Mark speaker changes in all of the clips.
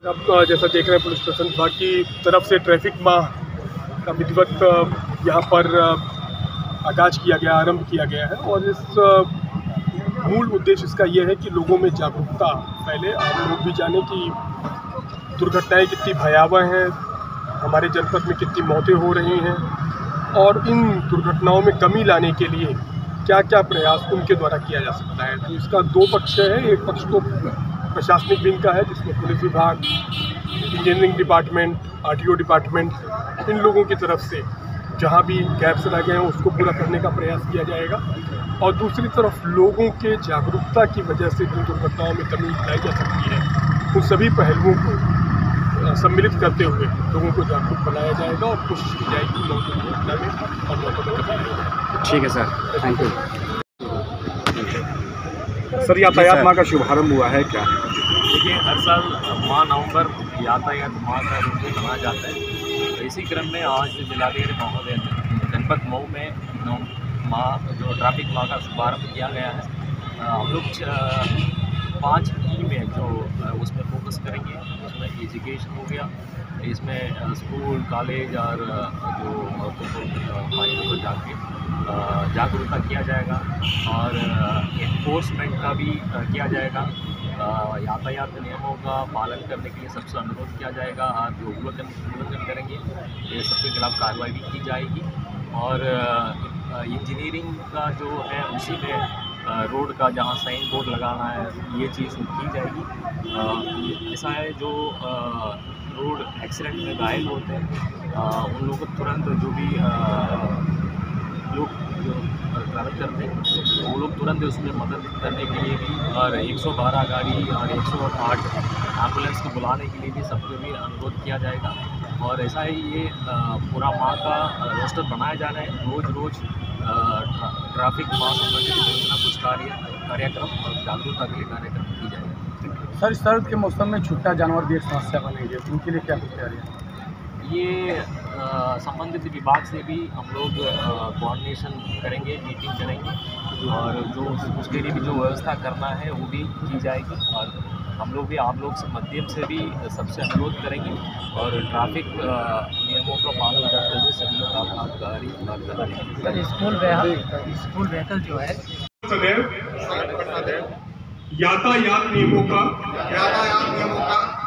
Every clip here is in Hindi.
Speaker 1: अब जैसा देख रहे हैं पुलिस प्रशासन विभाग की तरफ से ट्रैफिक माह का विधिवत यहाँ पर आगाज किया गया, आरंभ किया गया है और इस मूल उद्देश्य इसका यह है कि लोगों में जागरूकता फैले, आप लोग भी जाने कि दुर्घटनाएं कितनी भयावह हैं, हमारे जनपद में कितनी मौतें हो रही हैं और इन दुर्घटनाओं में कमी लाने के लिए क्या क्या प्रयास उनके द्वारा किया जा सकता है। तो इसका दो पक्ष है, एक पक्ष तो प्रशासनिक विंग का है जिसमें पुलिस विभाग, इंजीनियरिंग डिपार्टमेंट, आरटीओ डिपार्टमेंट, इन लोगों की तरफ से जहां भी गैप्स रह गए हैं उसको पूरा करने का प्रयास किया जाएगा और दूसरी तरफ लोगों के जागरूकता की वजह से जिन दुर्घटनाओं में कमी लाई जा सकती है उन सभी पहलुओं को सम्मिलित करते हुए लोगों को जागरूक बनाया जाएगा और कोशिश की जाएगी मौतों को हटाने और मौतों को बचाने।
Speaker 2: ठीक है सर, थैंक यू।
Speaker 1: सर, यातायात माह का शुभारंभ हुआ है क्या?
Speaker 3: देखिए, हर साल माह नवंबर यातायात माह का रूप में मनाया जाता है। तो इसी क्रम में आज जिलाधिकारी महोदय ने जनपद मऊ में जो ट्रैफिक माह का शुभारंभ किया गया है। हम लोग 5 ई में जो उसमें फोकस करेंगे, उसमें एजुकेशन हो गया, इसमें स्कूल, कॉलेज और जो औरतों को जाके जागरूकता किया जाएगा और इन्फोर्समेंट का भी किया जाएगा। यातायात नियमों का पालन करने के लिए सबसे अनुरोध किया जाएगा और जो उल्लंघन करेंगे ये सबके खिलाफ कार्रवाई भी की जाएगी और इंजीनियरिंग का जो है उसी में रोड का जहाँ साइन बोर्ड लगाना है ये चीज़ की जाएगी। ऐसा है जो रोड एक्सीडेंट में घायल होते हैं उन लोगों को तुरंत जो भी लोग जो ट्रैवल करते हैं वो लोग तुरंत उसमें मदद करने के लिए भी और 112 गाड़ी और 108 एम्बुलेंस को बुलाने के लिए भी सबको भी अनुरोध किया जाएगा। और ऐसा ही ये पूरा माह का रोस्टर बनाया जाना है। रोज़ ट्रैफिक माह संबंधित कुछ ना कुछ कार्यक्रम और जागरूकता के लिए कार्यक्रम की जाएगी।
Speaker 1: सर, सर्द के मौसम में छुट्टा जानवर भी एक समस्या बनेगी, उनके लिए क्या तैयारी है?
Speaker 3: ये संबंधित विभाग से भी हम लोग कोऑर्डिनेशन करेंगे, मीटिंग करेंगे और जो उसके लिए भी जो व्यवस्था करना है वो भी की जाएगी और हम लोग भी आप लोग से माध्यम से भी सबसे अनुरोध करेंगे और ट्रैफिक नियमों का पालन करते हुए सभी लोग आबकारी करेंगे।
Speaker 2: स्कूल व्हीकल जो है
Speaker 1: सदैव यातायात नियमों का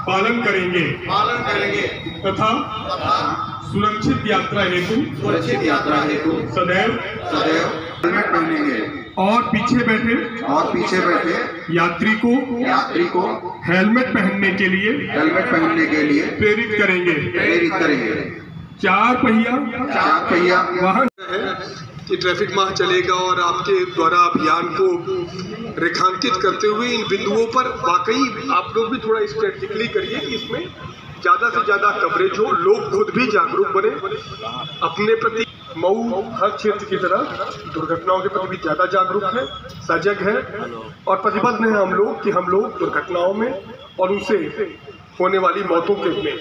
Speaker 1: पालन करेंगे तथा सुरक्षित यात्रा हेतु सदैव
Speaker 4: हेलमेट पहनेंगे
Speaker 1: और पीछे बैठे यात्री को हेलमेट पहनने के लिए प्रेरित करेंगे। 4 पहिया वाहन कि ट्रैफिक माह चलेगा और आपके द्वारा अभियान को रेखांकित करते हुए इन बिंदुओं पर वाकई आप लोग भी थोड़ा स्ट्रेटेजिकली करिए कि इसमें ज़्यादा से ज़्यादा कवरेज हो, लोग खुद भी जागरूक बने अपने प्रति। मऊ हर क्षेत्र की तरह दुर्घटनाओं के प्रति भी ज़्यादा जागरूक है, सजग है और प्रतिबद्ध हैं हम लोग कि हम लोग दुर्घटनाओं में और उनसे होने वाली मौतों के में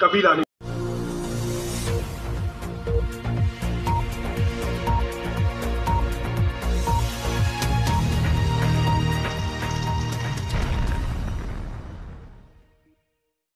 Speaker 1: कभी लाने